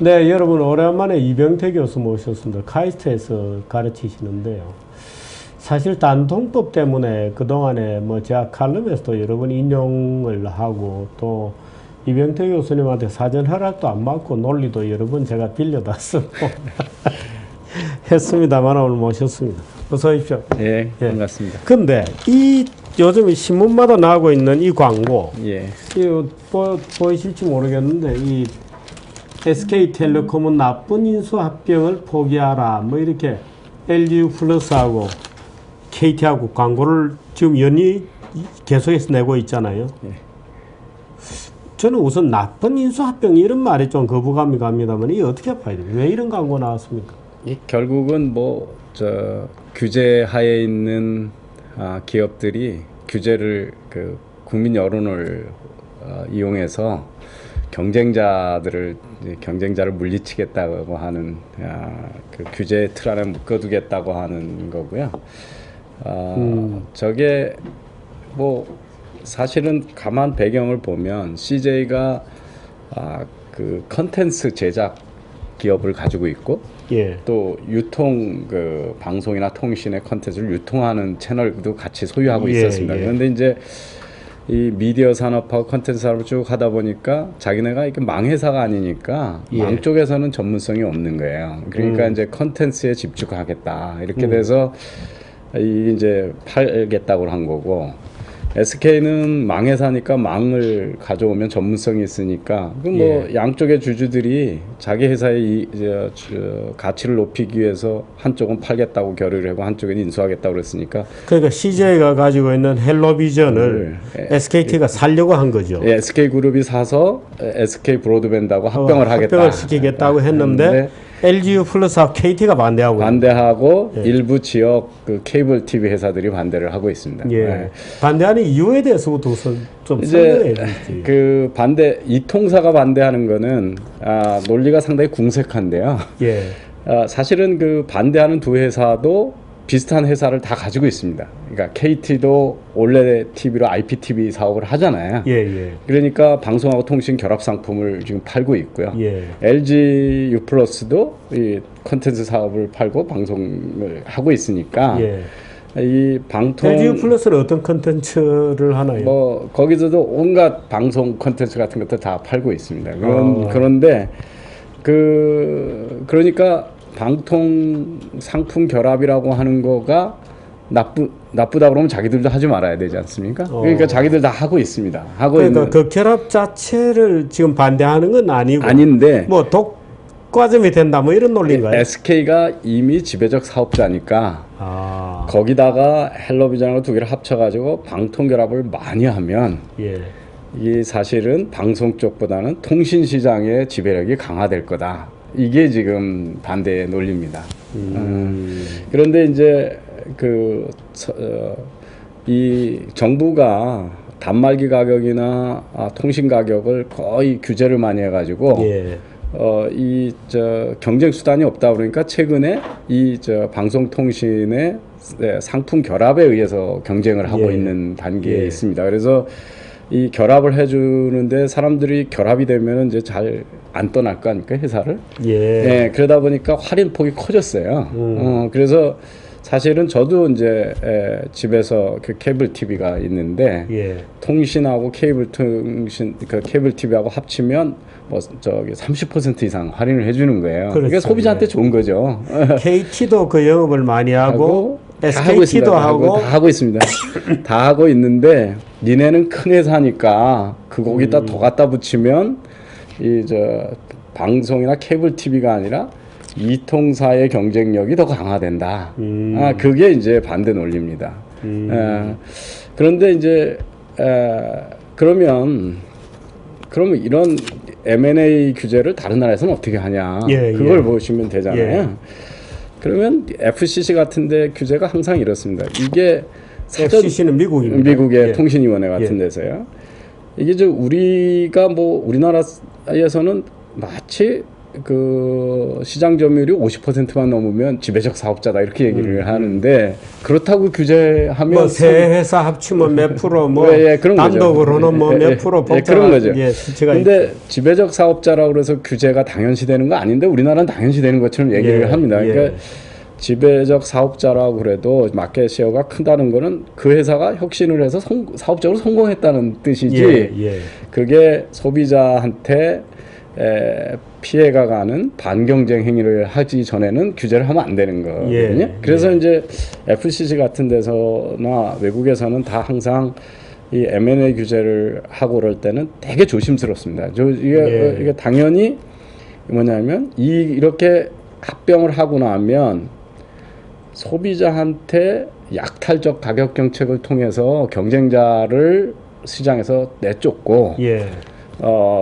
네, 여러분 오랜만에 이병태 교수 모셨습니다. 카이스트에서 가르치시는데요. 사실 단통법 때문에 그동안에 뭐 제가 칼럼에서도 여러 번 인용을 하고 또 이병태 교수님한테 사전 허락도 안 받고 논리도 여러 번 제가 빌려다 쓰고 했습니다만 오늘 모셨습니다. 어서 오십시오. 예, 반갑습니다. 근데 이 요즘 신문마다 나오고 있는 이 광고, 예. 보이실지 모르겠는데 이 SK텔레콤은 나쁜 인수합병을 포기하라 뭐 이렇게 LG 플러스하고 KT하고 광고를 지금 연이 계속해서 내고 있잖아요. 예. 저는 우선 나쁜 인수합병 이런 말에 좀 거부감이 갑니다만 이 어떻게 봐야 돼요? 왜 이런 광고 나왔습니까? 결국은 규제 하에 있는 기업들이 규제를 국민 여론을 이용해서 경쟁자를 물리치겠다고 하는 그 규제 틀 안에 묶어두겠다고 하는 거고요. 저게 사실은 가만 배경을 보면 CJ가 그 컨텐츠 제작 기업을 가지고 있고 또 유통 방송이나 통신의 컨텐츠를 유통하는 채널도 같이 소유하고 있었습니다. 그런데 이제 이 미디어 산업하고 컨텐츠 산업을 쭉 하다 보니까 자기네가 이렇게 망회사가 아니니까 망 쪽에서는 전문성이 없는 거예요. 그러니까 이제 컨텐츠에 집중하겠다 이렇게 돼서 이제 팔겠다고 한 거고, SK는 망회사니까 망을 가져오면 전문성이 있으니까 양쪽의 주주들이 자기 회사의 가치를 높이기 위해서 한쪽은 팔겠다고 결의를 하고 한쪽은 인수하겠다고 그랬으니까, 그러니까 CJ가 가지고 있는 헬로비전을 SKT가 살려고 한 거죠. 예, SK그룹이 사서 SK 브로드밴드하고 합병을 하겠다. 합병을 시키겠다고 했는데 LG 플러스하고 KT가 반대하고 일부 지역 케이블 TV 회사들이 반대를 하고 있습니다. 반대하는 이유에 대해서부터 우선 좀 설명해 주시죠. 이 통사가 반대하는 거는 논리가 상당히 궁색한데요. 사실은 반대하는 두 회사도 비슷한 회사를 다 가지고 있습니다. 그러니까 KT도 올레 TV로 IPTV 사업을 하잖아요. 그러니까 방송하고 통신 결합 상품을 지금 팔고 있고요. LG U+도 이 콘텐츠 사업을 팔고 방송을 하고 있으니까 이 방통 LG U+는 어떤 콘텐츠를 하나요? 거기서도 온갖 방송 콘텐츠 같은 것도 다 팔고 있습니다. 그런데 그러니까 방통 상품 결합이라고 하는 거가 나쁘다 그러면 자기들도 하지 말아야 되지 않습니까? 그러니까 자기들 다 하고 있습니다. 그러니까 그 결합 자체를 지금 반대하는 건 아닌데 독과점이 된다 뭐 이런 논리인가요? SK가 이미 지배적 사업자니까 거기다가 헬로비전하고 두 개를 합쳐가지고 방통 결합을 많이 하면 이 사실은 방송 쪽보다는 통신 시장의 지배력이 강화될 거다. 이게 지금 반대의 논리입니다. 그런데 이제 이 정부가 단말기 가격이나 통신 가격을 거의 규제를 많이 해가지고 경쟁 수단이 없다 그러니까 최근에 방송통신의 상품 결합에 의해서 경쟁을 하고 있는 단계에 있습니다. 그래서 이 결합을 해주는데 사람들이 결합이 되면 이제 잘 안 떠날 거 아닙니까, 회사를? 그러다 보니까 할인폭이 커졌어요. 그래서 사실은 저도 이제 집에서 케이블 TV가 있는데 통신하고 케이블 TV하고 합치면 30% 이상 할인을 해주는 거예요. 그러니까 소비자한테 좋은 거죠. KT도 그 영업을 많이 하고 SKT도 다 하고 있습니다. 다 하고 있는데 니네는 큰 회사니까 거기다 더 갖다 붙이면 방송이나 케이블 TV가 아니라 이 통사의 경쟁력이 더 강화된다. 그게 이제 반대 논리입니다. 그런데 이제 그러면 이런 M&A 규제를 다른 나라에서는 어떻게 하냐? 그걸 보시면 되잖아요. 그러면 FCC 같은데 규제가 항상 이렇습니다. 이게 FCC는 미국입니다. 미국의 통신위원회 같은 데서요. 이게 우리가 우리나라에서는 마치 그 시장 점유율이 50%만 넘으면 지배적 사업자다 이렇게 얘기를 하는데 그렇다고 규제하면 뭐 세 회사 합치면 몇 프로 뭐 그런 단독으로는 뭐 몇 프로 그런 거죠. 근데 있죠. 지배적 사업자라고 그래서 규제가 당연시되는 거 아닌데 우리나라는 당연시되는 것처럼 얘기를 합니다. 그러니까 지배적 사업자라고 그래도 마켓 셰어가 크다는 거는 그 회사가 혁신을 해서 사업적으로 성공했다는 뜻이지 그게 소비자한테 피해가 가는 반경쟁 행위를 하기 전에는 규제를 하면 안 되는 거거든요. 그래서 이제 FCC 같은 데서나 외국에서는 다 항상 이 M&A 규제를 하고 그럴 때는 되게 조심스럽습니다. 이게 당연히 뭐냐면 이렇게 합병을 하고 나면 소비자한테 약탈적 가격 정책을 통해서 경쟁자를 시장에서 내쫓고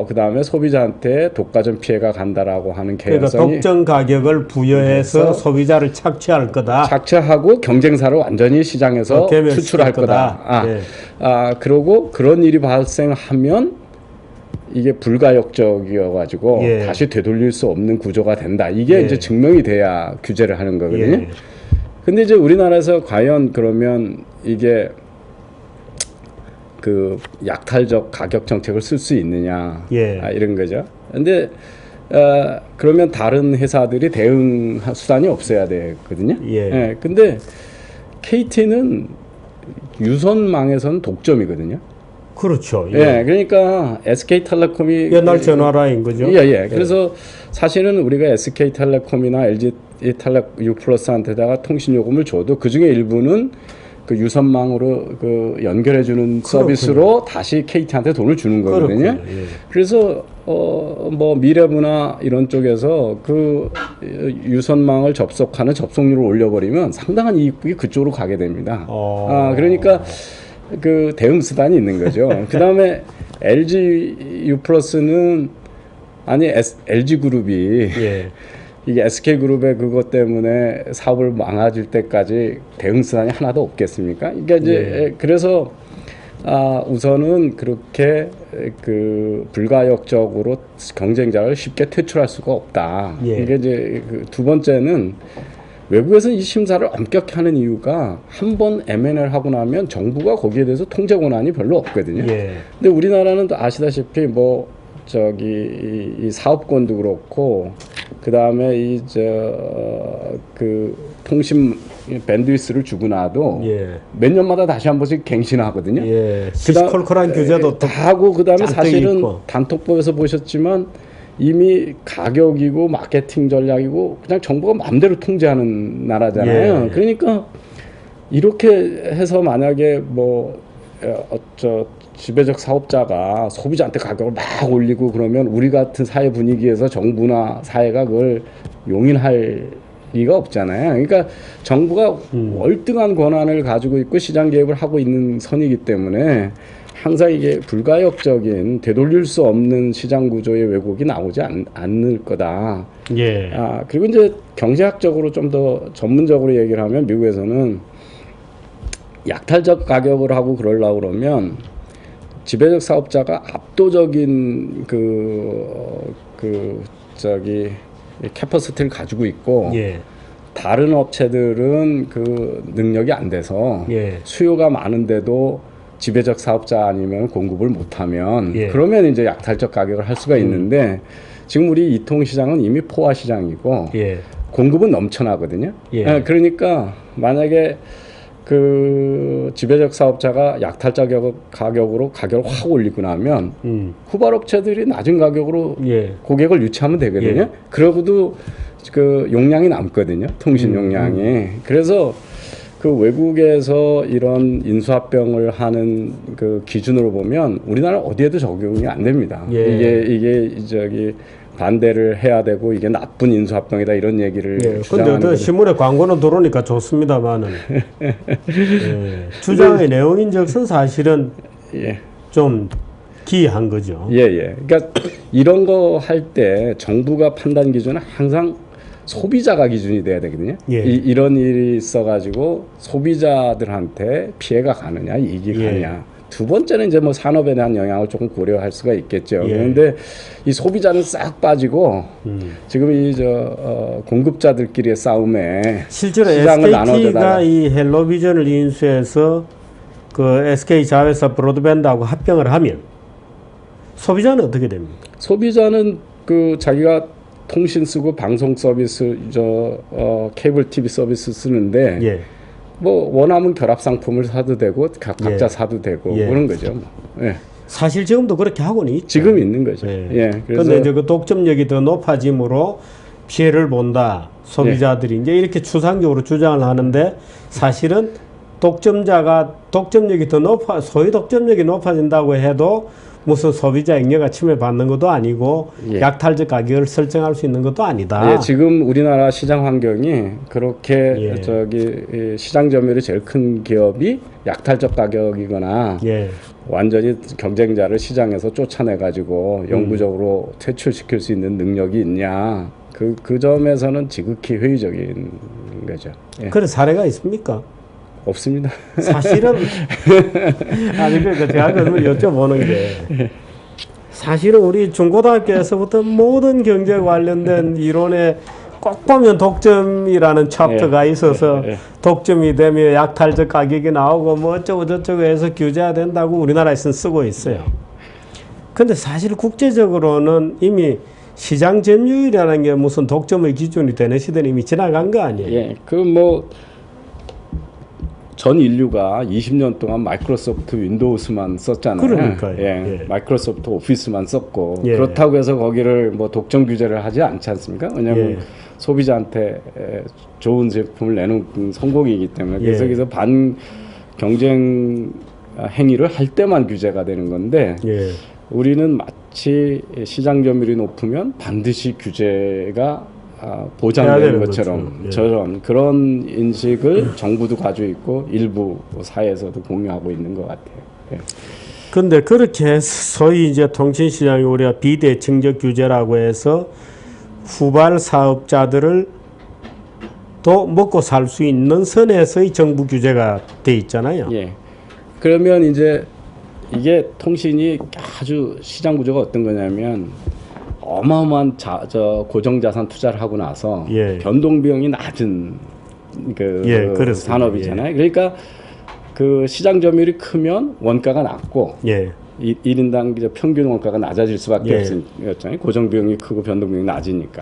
그다음에 소비자한테 독과점 피해가 간다라고 하는 개연성이 그러니까 독점 가격을 부여해서 소비자를 착취할 거다. 착취하고 경쟁사를 완전히 시장에서 수출할 거다. 그러고 그런 일이 발생하면 이게 불가역적이어가지고 다시 되돌릴 수 없는 구조가 된다. 이게 이제 증명이 돼야 규제를 하는 거거든요. 근데 이제 우리나라에서 과연 그러면 이게 그 약탈적 가격 정책을 쓸 수 있느냐 이런 거죠. 근데 그러면 다른 회사들이 대응 수단이 없어야 되거든요. 근데 KT는 유선망에서는 독점이거든요. 그렇죠. 그러니까 SK텔레콤이 옛날 전화라인 거죠. 그래서 사실은 우리가 SK텔레콤이나 LG텔레 U+한테다가 통신 요금을 줘도 그 중에 일부는 그 유선망으로 그 연결해주는 서비스로 다시 KT한테 돈을 주는 거거든요. 그래서 뭐 미래부나 이런 쪽에서 그 유선망을 접속하는 접속률을 올려버리면 상당한 이익이 그쪽으로 가게 됩니다. 그러니까 그 대응 수단이 있는 거죠. 그 다음에 LG U+는 아니 LG그룹이 이게 SK그룹의 그것 때문에 사업을 망가질 때까지 대응 수단이 하나도 없겠습니까? 그러니까 이제 그래서 우선은 그렇게 그 불가역적으로 경쟁자를 쉽게 퇴출할 수가 없다. 이게 이제 그 두 번째는 외국에서는 이 심사를 엄격히 하는 이유가 한 번 M&A를 하고 나면 정부가 거기에 대해서 통제 권한이 별로 없거든요. 근데 우리나라는 또 아시다시피 뭐 저기 이 사업권도 그렇고 그 다음에 그 통신 밴드위스를 주고 나도 몇 년마다 다시 한 번씩 갱신하거든요. 시시콜콜한 규제도 다 하고 그 다음에 사실은 있고. 단톡법에서 보셨지만 이미 가격이고 마케팅 전략이고 그냥 정부가 마음대로 통제하는 나라잖아요. 그러니까 이렇게 해서 만약에 뭐 지배적 사업자가 소비자한테 가격을 막 올리고 그러면 우리 같은 사회 분위기에서 정부나 사회가 그걸 용인할 리가 없잖아요. 그러니까 정부가 월등한 권한을 가지고 있고 시장 개입을 하고 있는 선이기 때문에 항상 이게 불가역적인 되돌릴 수 없는 시장 구조의 왜곡이 나오지 않을 거다. 그리고 이제 경제학적으로 좀 더 전문적으로 얘기를 하면 미국에서는 약탈적 가격을 하고 그러려고 그러면 지배적 사업자가 압도적인 캐퍼시티를 가지고 있고 다른 업체들은 그 능력이 안 돼서 수요가 많은데도 지배적 사업자 아니면 공급을 못하면 그러면 이제 약탈적 가격을 할 수가 있는데 지금 우리 이통시장은 이미 포화 시장이고 공급은 넘쳐나거든요. 그러니까 만약에 그 지배적 사업자가 약탈적 가격으로 가격을 확 올리고 나면 후발업체들이 낮은 가격으로 고객을 유치하면 되거든요. 그러고도 그 용량이 남거든요. 통신 용량이. 그래서 그 외국에서 이런 인수합병을 하는 그 기준으로 보면 우리나라 어디에도 적용이 안 됩니다. 이게 저기 반대를 해야 되고 이게 나쁜 인수합병이다 이런 얘기를 주장하는 근데 신문에 광고는 들어오니까 좋습니다만은 주장의 내용인즉슨 사실은 좀 기이한 거죠. 그러니까 이런 거 할 때 정부가 판단 기준은 항상 소비자가 기준이 돼야 되거든요. 이런 일이 있어가지고 소비자들한테 피해가 가느냐 이익이 가느냐 두 번째는 이제 뭐 산업에 대한 영향을 조금 고려할 수가 있겠죠. 예. 그런데 이 소비자는 싹 빠지고 지금 이 공급자들끼리의 싸움에 실제로 시장을 SKT가 나눠줘달라. 이 헬로비전을 인수해서 그 SK 자회사 브로드밴드하고 합병을 하면 소비자는 어떻게 됩니까? 소비자는 그 자기가 통신 쓰고 방송 서비스 케이블 TV 서비스 쓰는데 예. 뭐 원하면 결합 상품을 사도 되고 각자 예. 사도 되고 예. 그런 거죠. 뭐. 예. 사실 지금도 그렇게 하고는 있죠. 지금 있는 거죠. 예. 예. 그런데 이제 그 독점력이 더 높아짐으로 피해를 본다. 소비자들이 이제 이렇게 추상적으로 주장을 하는데 사실은 독점력이 더 소위 독점력이 높아진다고 해도 무슨 소비자 잉여가 침해받는 것도 아니고 예. 약탈적 가격을 설정할 수 있는 것도 아니다. 예, 지금 우리나라 시장 환경이 그렇게 예. 시장 점유율이 제일 큰 기업이 약탈적 가격이거나 예. 완전히 경쟁자를 시장에서 쫓아내 가지고 영구적으로 퇴출시킬 수 있는 능력이 있냐? 그 점에서는 지극히 회의적인 거죠. 예. 그런 사례가 있습니까? 없습니다. 사실은 아니 그러니까 제가 그걸 여쭤보는 게 사실은 우리 중고등학교에서부터 모든 경제 관련된 이론에 꼭 보면 독점이라는 챕터가 있어서 독점이 되면 약탈적 가격이 나오고 뭐 어쩌고 저쩌고 해서 규제해야 된다고 우리나라에서는 쓰고 있어요. 근데 사실 국제적으로는 이미 시장 점유율이라는 게 무슨 독점의 기준이 되는 시대는 이미 지나간 거 아니에요? 예, 전 인류가 20년 동안 마이크로소프트 윈도우스만 썼잖아요. 그러니까요. 예, 마이크로소프트 오피스만 썼고 예. 그렇다고 해서 거기를 뭐 독점 규제를 하지 않지 않습니까? 왜냐하면 예. 소비자한테 좋은 제품을 내는 성공이기 때문에 예. 그래서 반 경쟁 행위를 할 때만 규제가 되는 건데 예. 우리는 마치 시장 점유율이 높으면 반드시 규제가 보장되는 것처럼 예. 저런 그런 인식을 정부도 가지고 있고 일부 사회에서도 공유하고 있는 것 같아요. 예. 근데 그렇게 해서 소위 이제 통신시장이 우리가 비대칭적 규제라고 해서 후발 사업자들을 또 먹고 살 수 있는 선에서의 정부 규제가 돼 있잖아요. 예. 그러면 이제 이게 통신이 아주 시장 구조가 어떤 거냐면 어마어마한 고정자산 투자를 하고 나서 예. 변동 비용이 낮은 산업이잖아요. 예. 그러니까 그 시장 점유율이 크면 원가가 낮고 예. 1인당 평균 원가가 낮아질 수밖에 예. 없었잖아요. 고정 비용이 크고 변동 비용이 낮으니까.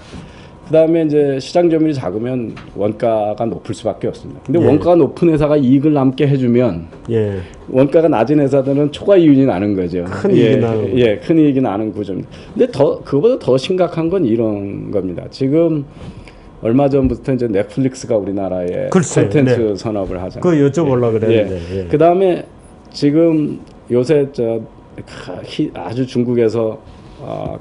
그다음에 이제 시장 점유율이 작으면 원가가 높을 수밖에 없습니다. 근데 예. 원가가 높은 회사가 이익을 남게 해주면 예. 원가가 낮은 회사들은 초과 이윤이 나는 거죠. 큰 이익이 나는 예, 큰 이익이 나는 구조입니다. 근데 그거보다 더 심각한 건 이런 겁니다. 지금 얼마 전부터 이제 넷플릭스가 우리나라에 글쎄요. 콘텐츠 네. 산업을 하잖아요. 그거 여쭤보려고 그랬는데. 예. 그 다음에 지금 요새 아주 중국에서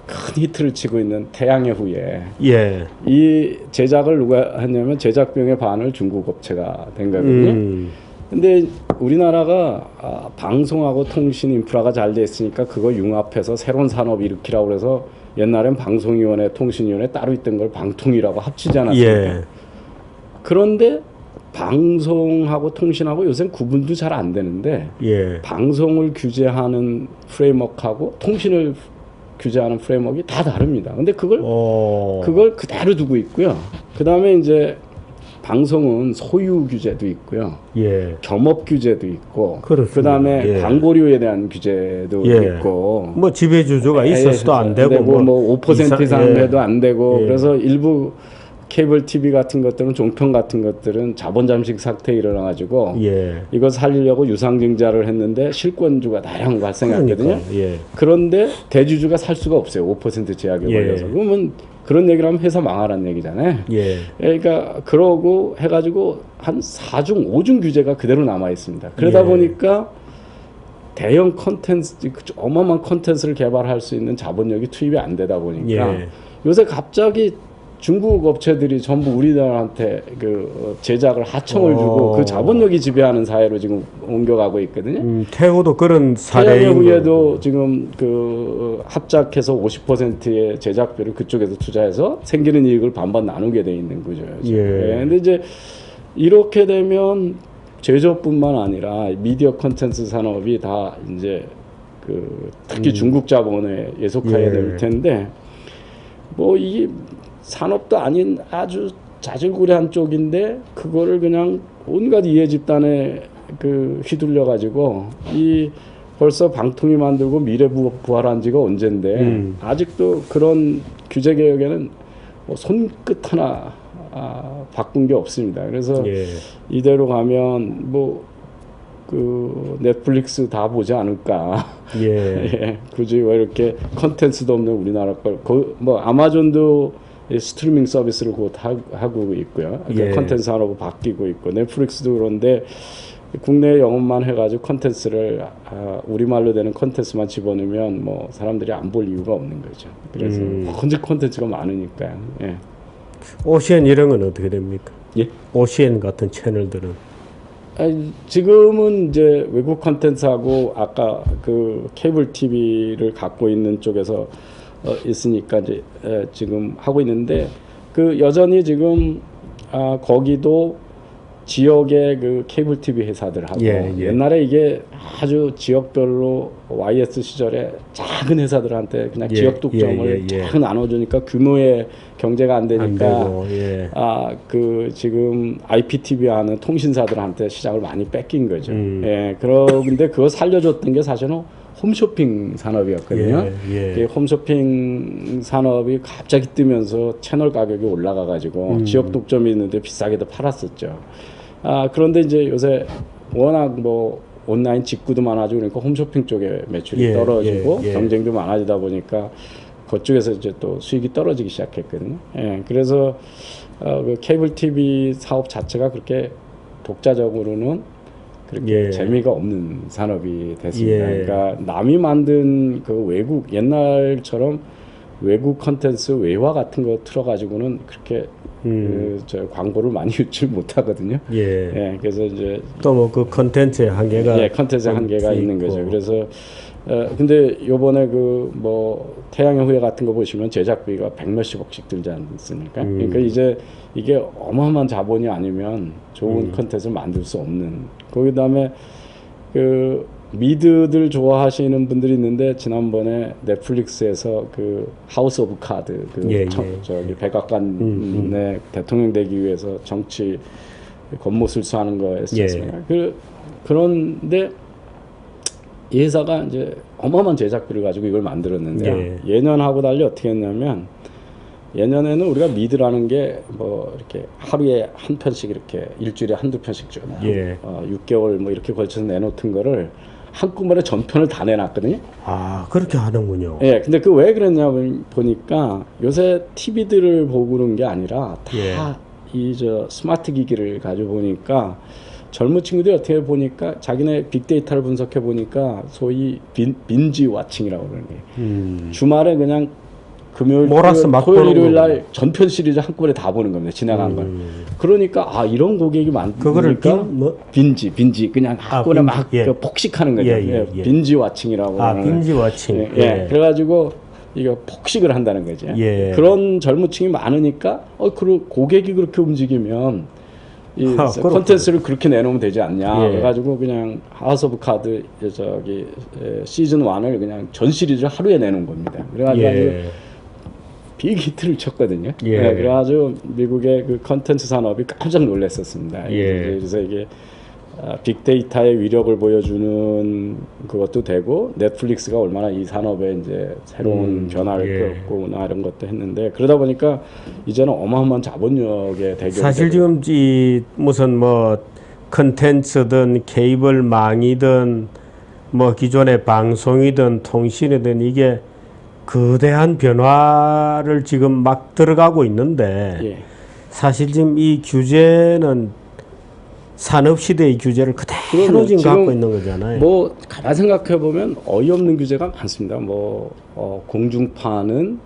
큰 히트를 치고 있는 태양의 후예. 예. 이 제작을 누가 했냐면 제작 비용의 반을 중국 업체가 된 거거든요. 근데 우리나라가 방송하고 통신 인프라가 잘 돼 있으니까 그거 융합해서 새로운 산업 일으키라고 그래서 옛날엔 방송위원회, 통신위원회 따로 있던 걸 방통이라고 합치지 않았습니까? 예. 그런데 방송하고 통신하고 요새는 구분도 잘 안 되는데 예. 방송을 규제하는 프레임워크하고 통신을 규제하는 프레임워크가 다 다릅니다. 근데 그걸 그대로 두고 있고요. 그 다음에 이제 방송은 소유 규제도 있고요. 예. 겸업 규제도 있고. 그렇습니다. 그 다음에 예. 광고료에 대한 규제도 예. 있고. 뭐 지배주주가 있어서도 안 되고, 뭐 5% 이상 해도 안 되고. 예. 그래서 일부 케이블 TV 같은 것들은 종편 같은 것들은 자본 잠식 사태 일어나가지고 예. 이거 살리려고 유상증자를 했는데 실권주가 다량 발생했거든요. 예. 그런데 대주주가 살 수가 없어요. 5% 제약에 예. 걸려서. 그러면 그런 얘기를 하면 회사 망하라는 얘기잖아요. 예. 그러니까 그러고 해가지고 한 4중 5중 규제가 그대로 남아 있습니다. 그러다 예. 보니까 대형 컨텐츠, 어마어마한 컨텐츠를 개발할 수 있는 자본력이 투입이 안 되다 보니까 예. 요새 갑자기 중국 업체들이 전부 우리나라한테 그 제작을 하청을 주고 그 자본력이 지배하는 사회로 지금 옮겨가고 있거든요. 태호도 그런 태양의 사례인 후예도 지금 그 합작해서 50%의 제작비를 그쪽에서 투자해서 생기는 이익을 반반 나누게 돼 있는 거죠. 예. 근데 이제 이렇게 되면 제조뿐만 아니라 미디어 콘텐츠 산업이 다 이제 그 특히 중국 자본에 예속하게 될 텐데 뭐 이 산업도 아닌 아주 자질구레한 쪽인데 그거를 그냥 온갖 이해 집단에 그 휘둘려 가지고 이 벌써 방통위 만들고 미래 부활한 지가 언젠데 아직도 그런 규제 개혁에는 뭐 손끝 하나 바꾼 게 없습니다. 그래서 이대로 가면 뭐 그 넷플릭스 다 보지 않을까. 예, 굳이 왜 이렇게 컨텐츠도 없는 우리나라 걸, 뭐 아마존도 스트리밍 서비스를 곧 하고 있고요. 컨텐츠 산업으로 바뀌고 있고 넷플릭스도 그런데 국내 영업만 해가지고 컨텐츠를 우리말로 되는 컨텐츠만 집어넣으면 뭐 사람들이 안 볼 이유가 없는 거죠. 그래서 언제 컨텐츠가 많으니까요. 예. OCN 이런 건 어떻게 됩니까? 예? OCN 같은 채널들은 지금은 이제 외국 컨텐츠하고 아까 그 케이블 TV를 갖고 있는 쪽에서 있으니까 이제 지금 하고 있는데 그 여전히 지금 거기도 지역의 그 케이블 TV 회사들하고 옛날에 이게 아주 지역별로 YS 시절에 작은 회사들한테 그냥 지역 독점을 쫙 나눠주니까 규모의 경제가 안 되니까 그 지금 IPTV 하는 통신사들한테 시장을 많이 뺏긴 거죠. 그런데 그거 살려줬던 게 사실은 홈쇼핑 산업이었거든요. 홈쇼핑 산업이 갑자기 뜨면서 채널 가격이 올라가가지고 지역 독점이 있는데 비싸게도 팔았었죠. 그런데 이제 요새 워낙 뭐 온라인 직구도 많아지고 그러니까 홈쇼핑 쪽에 매출이 떨어지고 경쟁도 많아지다 보니까 그쪽에서 이제 또 수익이 떨어지기 시작했거든요. 그래서 그 케이블 TV 사업 자체가 그렇게 독자적으로는 그렇게 재미가 없는 산업이 됐습니다. 그러니까 남이 만든 그 외국 옛날처럼 외국 컨텐츠 외화 같은 거 틀어가지고는 그렇게 저 광고를 많이 유출 못하거든요. 그래서 이제 또 뭐 그 컨텐츠의 한계가 컨텐츠의 한계가 있는 거죠. 그래서 근데 요번에 그 뭐 태양의 후예 같은 거 보시면 제작비가 100몇십억씩 들지 않습니까? 그러니까 이제 이게 어마어마한 자본이 아니면 좋은 컨텐츠를 만들 수 없는. 그다음에 그 미드들 좋아하시는 분들이 있는데 지난번에 넷플릭스에서 그 하우스 오브 카드 그 저기 백악관의 대통령 되기 위해서 정치 겉모술수하는 거 했었습니다. 그런데 이 회사가 이제 어마어마한 제작비를 가지고 이걸 만들었는데 예년하고 달리 어떻게 했냐면 예년에는 우리가 미드라는 게 뭐 이렇게 하루에 한 편씩 이렇게 일주일에 한두 편씩 줘. 6개월 뭐 이렇게 걸쳐서 내놓던 거를 한꺼번에 전편을 다 내놨거든요. 그렇게 하는군요. 근데 그 왜 그랬냐 보니까 요새 TV들을 보고 그런 게 아니라 다 이 저 스마트 기기를 가지고 보니까 젊은 친구들이 어떻게 보니까 자기네 빅데이터를 분석해 보니까 소위 빈지 와칭이라고 그러는 게 주말에 그냥 금요일, 토요일, 일요일 날 전편 시리즈 한꺼번에 다 보는 겁니다. 지나간 걸. 그러니까 이런 고객이 많으니까 빈지 그냥 한꺼번에 막 폭식하는 거죠. 빈지 와칭이라고. 빈지 와칭. 그래가지고 이거 폭식을 한다는 거죠. 그런 젊은층이 많으니까 그 고객이 그렇게 움직이면 이 콘텐츠를 그렇게 내놓으면 되지 않냐. 그래가지고 그냥 하우스 오브 카드 저기 시즌 1을 그냥 전 시리즈를 하루에 내놓은 겁니다. 그래가지고 빅히트를 쳤거든요. 그래가지고 미국의 그 컨텐츠 산업이 깜짝 놀랐었습니다. 그래서 이게 빅데이터의 위력을 보여주는 그것도 되고 넷플릭스가 얼마나 이 산업에 이제 새로운 변화를 끌었구나 이런 것도 했는데 그러다 보니까 이제는 어마어마한 자본력의 대결이 사실 지금 이 무슨 뭐 컨텐츠든 케이블망이든 뭐 기존의 방송이든 통신이든 이게 거대한 변화를 지금 막 들어가고 있는데 사실 지금 이 규제는 산업시대의 규제를 그대로 지금 갖고 있는 거잖아요. 뭐 가만 생각해 보면 어이없는 규제가 많습니다. 뭐 공중파는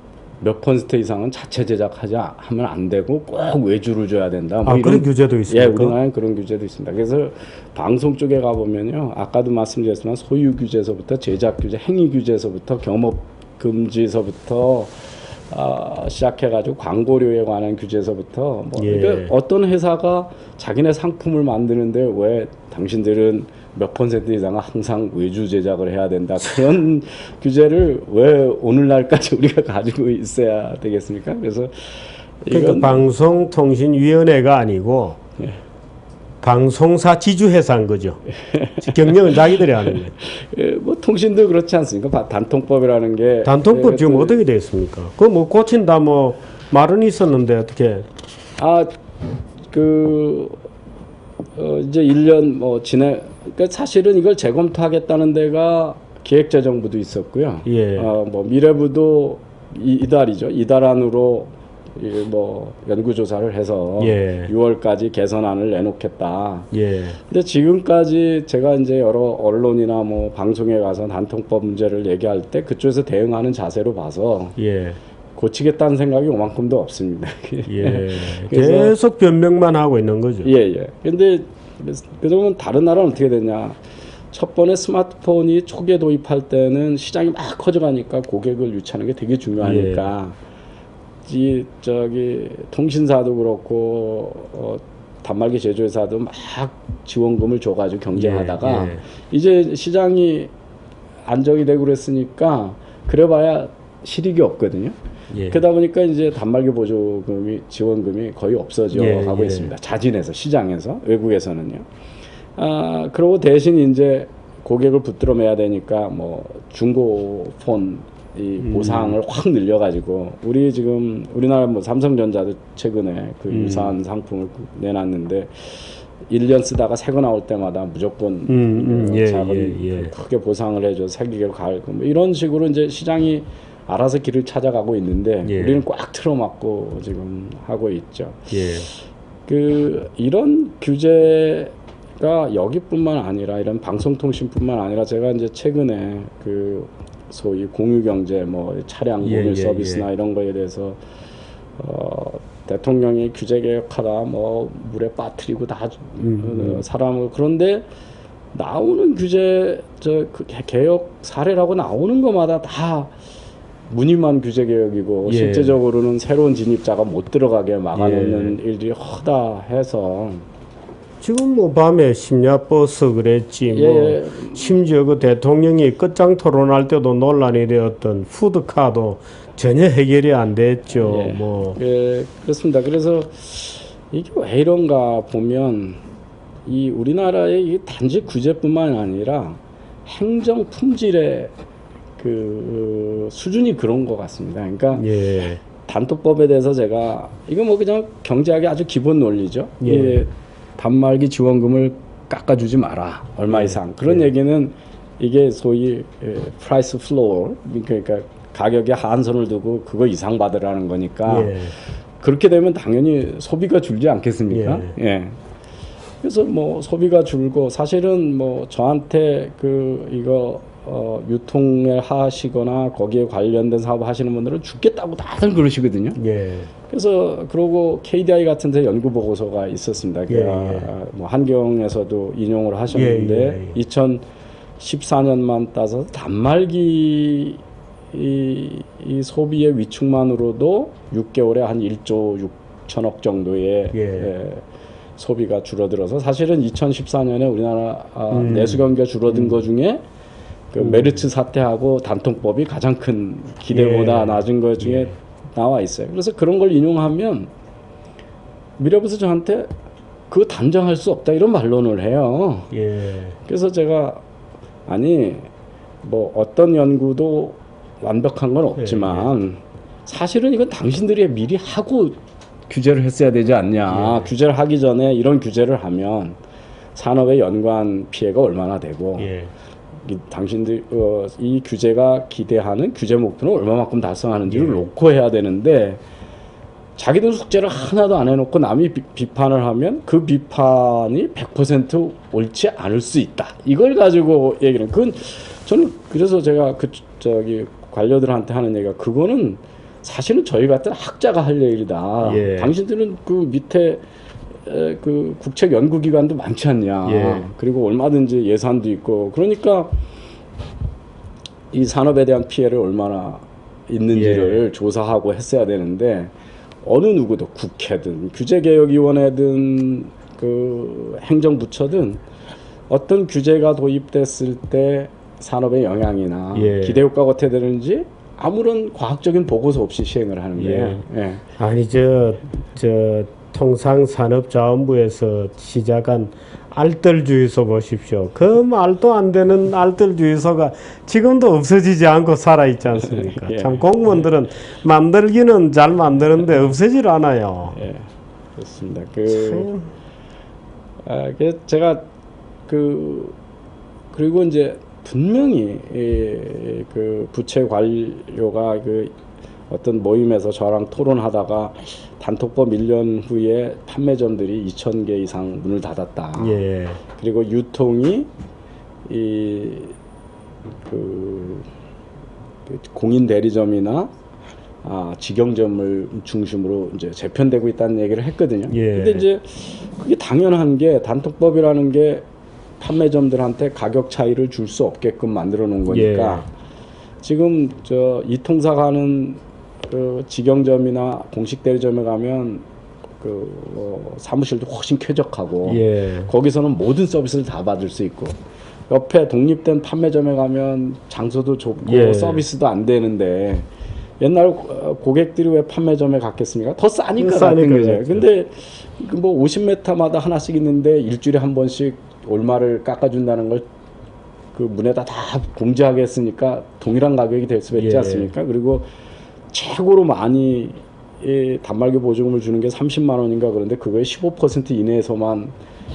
몇 퍼센트 이상은 자체 제작하지 하면 안 되고 꼭 외주를 줘야 된다. 뭐 그런 규제도 있습니까? 우리나라는 그런 규제도 있습니다. 그래서 방송 쪽에 가 보면요, 아까도 말씀드렸지만 소유 규제서부터 제작 규제, 행위 규제서부터 경업 금지서부터 시작해가지고 광고료에 관한 규제에서부터 뭐 그러니까 어떤 회사가 자기네 상품을 만드는데 왜 당신들은 몇 퍼센트 이상은 항상 외주 제작을 해야 된다. 그런 규제를 왜 오늘날까지 우리가 가지고 있어야 되겠습니까? 그래서 그러니까 방송통신위원회가 아니고 방송사 지주회사인 거죠. 경영은 자기들이 하는 거예요. 뭐 통신도 그렇지 않습니까? 단통법이라는 게 단통법 지금 어떻게 되어 있습니까? 그거 뭐 고친다 뭐 말은 있었는데 어떻게? 이제 1년 뭐 그러니까 사실은 이걸 재검토하겠다는 데가 기획재정부도 있었고요. 뭐 미래부도 이달이죠. 이달 안으로 뭐 연구조사를 해서 6월까지 개선안을 내놓겠다. 근데 지금까지 제가 이제 여러 언론이나 뭐 방송에 가서 단통법 문제를 얘기할 때 그쪽에서 대응하는 자세로 봐서 고치겠다는 생각이 요만큼도 없습니다. 계속 변명만 하고 있는 거죠. 근데 그러면 다른 나라는 어떻게 됐냐? 첫 번에 스마트폰이 초기에 도입할 때는 시장이 막 커져가니까 고객을 유치하는 게 되게 중요하니까 통신사도 그렇고 단말기 제조회사도 막 지원금을 줘가지고 경쟁하다가 이제 시장이 안정이 되고 그랬으니까 그래봐야 실익이 없거든요. 그러다 보니까 이제 단말기 보조금이 지원금이 거의 없어져 가고 있습니다. 자진해서 시장에서 외국에서는요. 그리고 대신 이제 고객을 붙들어 매야 되니까 뭐 중고폰 이 보상을 확 늘려가지고 우리나라 뭐 삼성전자도 최근에 그 유사한 상품을 내놨는데 1년 쓰다가 새 거 나올 때마다 무조건 작은 크게 보상을 해줘 새 기계로 갈고 뭐 이런 식으로 이제 시장이 알아서 길을 찾아가고 있는데 우리는 꽉 틀어막고 지금 하고 있죠. 이런 규제가 여기뿐만 아니라 이런 방송통신뿐만 아니라 제가 이제 최근에 소위 공유경제 뭐 차량 공유 서비스나 이런 거에 대해서 대통령이 규제 개혁하다 뭐 물에 빠뜨리고 다 사람을 그런데 나오는 규제 그 개혁 사례라고 나오는 것마다 다 무늬만 규제 개혁이고 실제적으로는 새로운 진입자가 못 들어가게 막아놓는 일들이 허다해서 지금 뭐 밤에 심야버스 그랬지 뭐 심지어 그 대통령이 끝장 토론할 때도 논란이 되었던 푸드카도 전혀 해결이 안 됐죠. 그렇습니다. 그래서 이게 왜 이런가 보면 이 우리나라의 이 단지 규제뿐만 아니라 행정 품질의 수준이 그런 것 같습니다. 그러니까 단톡법에 대해서 제가 이거 뭐 그냥 경제학의 아주 기본 논리죠. 단말기 지원금을 깎아주지 마라 얼마 이상 그런 얘기는 이게 소위 프라이스 플로어 그러니까 가격에 한선을 두고 그거 이상 받으라는 거니까 그렇게 되면 당연히 소비가 줄지 않겠습니까? 그래서 뭐 소비가 줄고 사실은 뭐 저한테 이거 유통을 하시거나 거기에 관련된 사업 하시는 분들은 죽겠다고 다들 그러시거든요. 그래서 그러고 KDI 같은 데 연구 보고서가 있었습니다. 뭐 한경에서도 인용을 하셨는데 2014년만 따서 단말기 이 소비의 위축만으로도 6개월에 한 1조 6천억 정도의 소비가 줄어들어서 사실은 2014년에 우리나라 내수 경기가 줄어든 것 중에 메르츠 사태하고 단통법이 가장 큰 기대보다 낮은 것 중에 나와 있어요. 그래서 그런 걸 인용하면 미래부에서 저한테 그거 단정할 수 없다 이런 반론을 해요. 그래서 제가 아니 뭐 어떤 연구도 완벽한 건 없지만 사실은 이건 당신들이 미리 하고 규제를 했어야 되지 않냐. 규제를 하기 전에 이런 규제를 하면 산업에 연관 피해가 얼마나 되고 당신들 이 규제가 기대하는 규제 목표는 얼마만큼 달성하는지를 놓고 해야 되는데 자기들 숙제를 하나도 안 해놓고 남이 비판을 하면 그 비판이 100% 옳지 않을 수 있다. 이걸 가지고 얘기는 그건 저는 그래서 제가 관료들한테 하는 얘기가 그거는 사실은 저희 같은 학자가 할 얘기다. 당신들은 그 밑에 국책 연구기관도 많지 않냐. 그리고 얼마든지 예산도 있고 그러니까 이 산업에 대한 피해를 얼마나 있는지를 조사하고 했어야 되는데 어느 누구도 국회든 규제개혁위원회든 그 행정부처든 어떤 규제가 도입됐을 때 산업의 영향이나 기대효과가 어떻게 되는지 아무런 과학적인 보고서 없이 시행을 하는 거예요. 아니 저 통상산업자원부에서 시작한 알뜰주의소 보십시오. 그 말도 안 되는 알뜰주의소가 지금도 없어지지 않고 살아있지 않습니까? 참 공무원들은 만들기는 잘 만드는데 없어질 않아요. 그렇습니다. 제가 그리고 이제 분명히 그 부채 관료가 그 어떤 모임에서 저랑 토론하다가 단톡법 1년 후에 판매점들이 2,000개 이상 문을 닫았다. 그리고 유통이 그 공인 대리점이나 직영점을 중심으로 이제 재편되고 있다는 얘기를 했거든요. 근데 이제 그게 당연한 게 단톡법이라는 게 판매점들한테 가격 차이를 줄 수 없게끔 만들어 놓은 거니까 지금 저 이통사 하는 그 직영점이나 공식 대리점에 가면 사무실도 훨씬 쾌적하고 거기서는 모든 서비스를 다 받을 수 있고 옆에 독립된 판매점에 가면 장소도 좁고 서비스도 안 되는데 옛날 고객들이 왜 판매점에 갔겠습니까? 더 싸니까 갔던 거죠. 근데 뭐 50m마다 하나씩 있는데 일주일에 한 번씩 얼마를 깎아준다는 걸 그 문에다 다 공지하게 했으니까 동일한 가격이 될 수가 있지 않습니까? 그리고 최고로 많이 단말기 보조금을 주는 게 30만 원인가 그런데 그거의 15% 이내에서만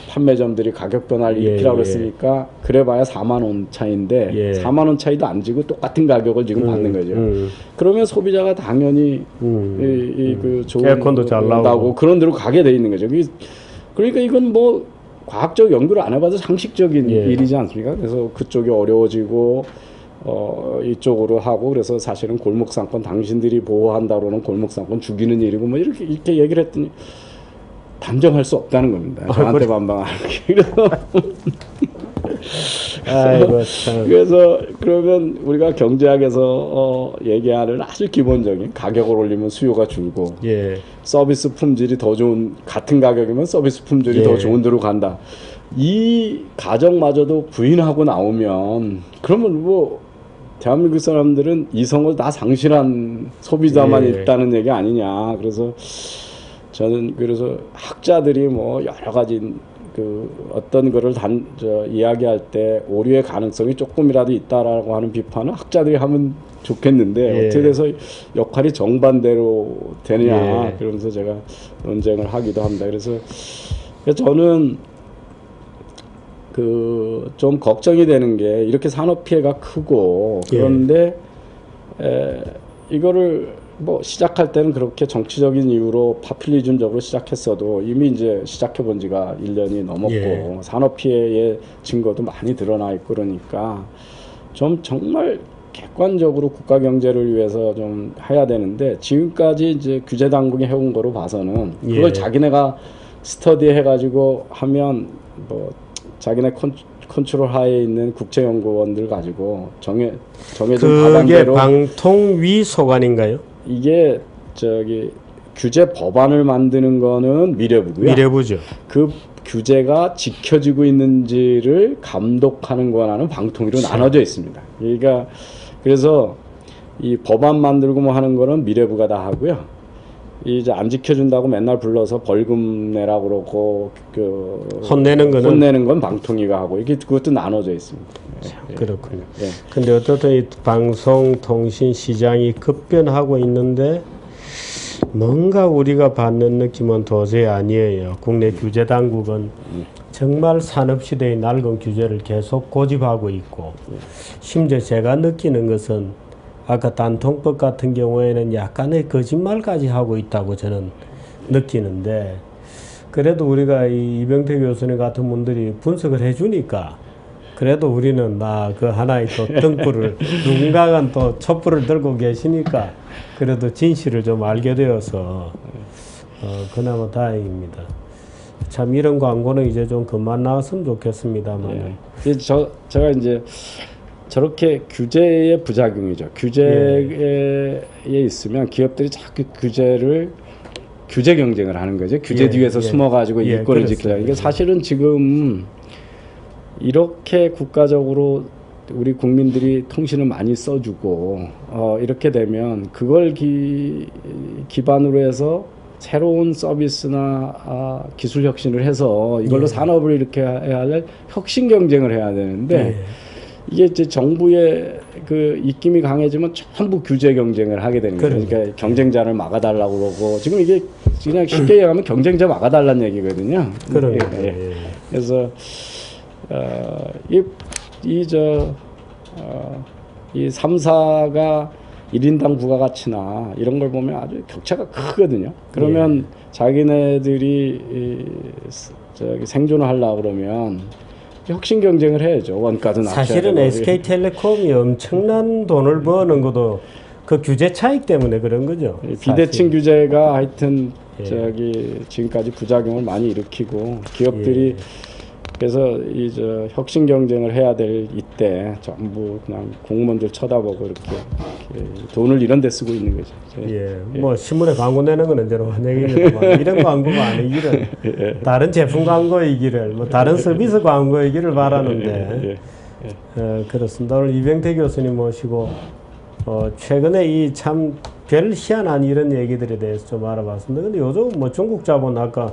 판매점들이 가격 변화를 일으키라고 그랬으니까 그래봐야 4만 원 차이인데 4만 원 차이도 안 지고 똑같은 가격을 지금 받는 거죠. 그러면 소비자가 당연히 그 좋은 에어컨도 잘 나오고 그런 데로 가게 돼 있는 거죠. 그러니까 이건 뭐 과학적 연구를 안 해봐도 상식적인 일이지 않습니까? 그래서 그쪽이 어려워지고 이쪽으로 하고 그래서 사실은 골목상권 당신들이 보호한다로는 골목상권 죽이는 일이고 뭐 이렇게 얘기를 했더니 단정할 수 없다는 겁니다. 저한테 반박하는 게. 그래서 그러면 우리가 경제학에서 얘기하는 아주 기본적인 가격을 올리면 수요가 줄고 서비스 품질이 더 좋은 같은 가격이면 서비스 품질이 더 좋은 데로 간다. 이 가정마저도 부인하고 나오면 그러면 뭐 대한민국 사람들은 이성을 다 상실한 소비자만 있다는 얘기 아니냐. 그래서 저는 그래서 학자들이 뭐 여러 가지 그 어떤 거를 이야기할 때 오류의 가능성이 조금이라도 있다라고 하는 비판은 학자들이 하면 좋겠는데 어떻게 돼서 역할이 정반대로 되느냐 그러면서 제가 논쟁을 하기도 합니다. 그래서 저는 그 좀 걱정이 되는 게 이렇게 산업 피해가 크고 그런데 이거를 뭐 시작할 때는 그렇게 정치적인 이유로 파퓰리즘적으로 시작했어도 이미 이제 시작해 본 지가 1년이 넘었고 산업 피해의 증거도 많이 드러나 있고 그러니까 좀 정말 객관적으로 국가 경제를 위해서 좀 해야 되는데 지금까지 이제 규제 당국이 해온 거로 봐서는 그걸 자기네가 스터디 해가지고 하면 뭐 자기네 컨트롤 하에 있는 국제연구원들 가지고 정해진 그게 과반대로 방통위 소관인가요? 이게 저기 규제 법안을 만드는 거는 미래부고요. 미래부죠. 그 규제가 지켜지고 있는지를 감독하는 권한은 방통위로 나눠져 있습니다. 그러니까 그래서 이 법안 만들고 뭐 하는 거는 미래부가 다 하고요. 이제 안 지켜준다고 맨날 불러서 벌금 내라고 그러고 혼내는 건 방통위가 하고 이게 그것도 나눠져 있습니다. 그렇군요. 근데 어떻든 이 방송통신 시장이 급변하고 있는데 뭔가 우리가 받는 느낌은 도저히 아니에요. 국내 규제 당국은 정말 산업시대의 낡은 규제를 계속 고집하고 있고 심지어 제가 느끼는 것은 아까 단통법 같은 경우에는 약간의 거짓말까지 하고 있다고 저는 느끼는데 그래도 우리가 이 이병태 교수님 같은 분들이 분석을 해주니까 그래도 우리는 그 하나의 또 등불을 누군가가 또 촛불을 들고 계시니까 그래도 진실을 좀 알게 되어서 그나마 다행입니다. 참 이런 광고는 이제 좀 그만 나왔으면 좋겠습니다만. 제가 이제 저렇게 규제의 부작용이죠. 규제에 있으면 기업들이 자꾸 규제 경쟁을 하는 거죠. 규제 뒤에서 숨어가지고 이권을 지키려는 게 사실은 지금 이렇게 국가적으로 우리 국민들이 통신을 많이 써주고 이렇게 되면 그걸 기반으로 해서 새로운 서비스나 기술 혁신을 해서 이걸로 산업을 이렇게 해야 할 혁신 경쟁을 해야 되는데 이게 이제 정부의 그 입김이 강해지면 전부 규제 경쟁을 하게 되는 거예요. 그러니까 경쟁자를 막아달라고 그러고 지금 이게 그냥 쉽게 얘기하면 경쟁자 막아달라는 얘기거든요. 그래서 이 3사가 1인당 부가가치나 이런 걸 보면 아주 격차가 크거든요. 그러면 자기네들이 저기 생존을 하려고 그러면 혁신 경쟁을 해야죠. 원가도 낮춰야 사실은 되고. SK텔레콤이 엄청난 돈을 버는 것도 그 규제 차익 때문에 그런 거죠. 비대칭 규제가 하여튼 저기 지금까지 부작용을 많이 일으키고 기업들이 그래서 저 혁신 경쟁을 해야 될 이때 전부 그냥 공무원들 쳐다보고 이렇게 돈을 이런 데 쓰고 있는 거죠. 뭐 신문에 광고 내는 건 언제나 환영입니다만 이런 광고가 아니기를 다른 제품 광고이기를 뭐 다른 서비스 광고이기를 바라는데 그렇습니다. 오늘 이병태 교수님 모시고 최근에 이 참 별 희한한 이런 얘기들에 대해서 좀 알아봤습니다. 근데 요즘 뭐 중국 자본 아까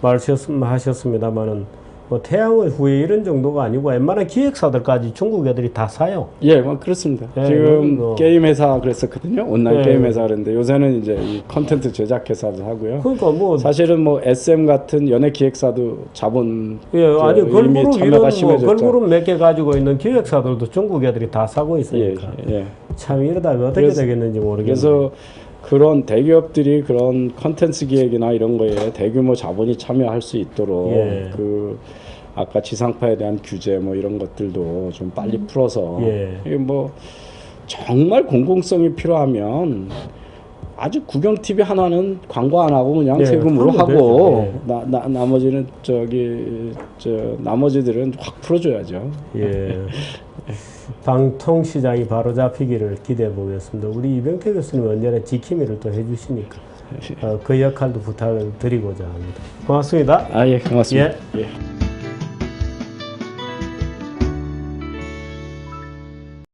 말씀하셨습니다만은 뭐 태양의 후예 이런 정도가 아니고 웬만한 기획사들까지 중국 애들이 다 사요. 뭐 그렇습니다. 지금 게임 회사 그랬었거든요. 온라인 게임 회사 그랬는데 요새는 이제 이 컨텐츠 제작 회사도 하고요. 그러니까 뭐 사실은 뭐 SM 같은 연예 기획사도 자본 아니 이미 참여가 심해졌죠. 걸그룹 몇 개 가지고 있는 기획사들도 중국 애들이 다 사고 있으니까 참 이러다가 어떻게 되겠는지 모르겠네요. 그래서 그런 대기업들이 그런 컨텐츠 기획이나 이런 거에 대규모 자본이 참여할 수 있도록 그 아까 지상파에 대한 규제 뭐 이런 것들도 좀 빨리 풀어서 이게 뭐 정말 공공성이 필요하면 아주 국영 TV 하나는 광고 안 하고 그냥 세금으로 하고 나머지는 나머지들은 확 풀어줘야죠. 방통시장이 바로 잡히기를 기대해 보겠습니다. 우리 이병태 교수님 언제나 지킴이를 또 해주시니까 그 역할도 부탁을 드리고자 합니다. 고맙습니다. 고맙습니다.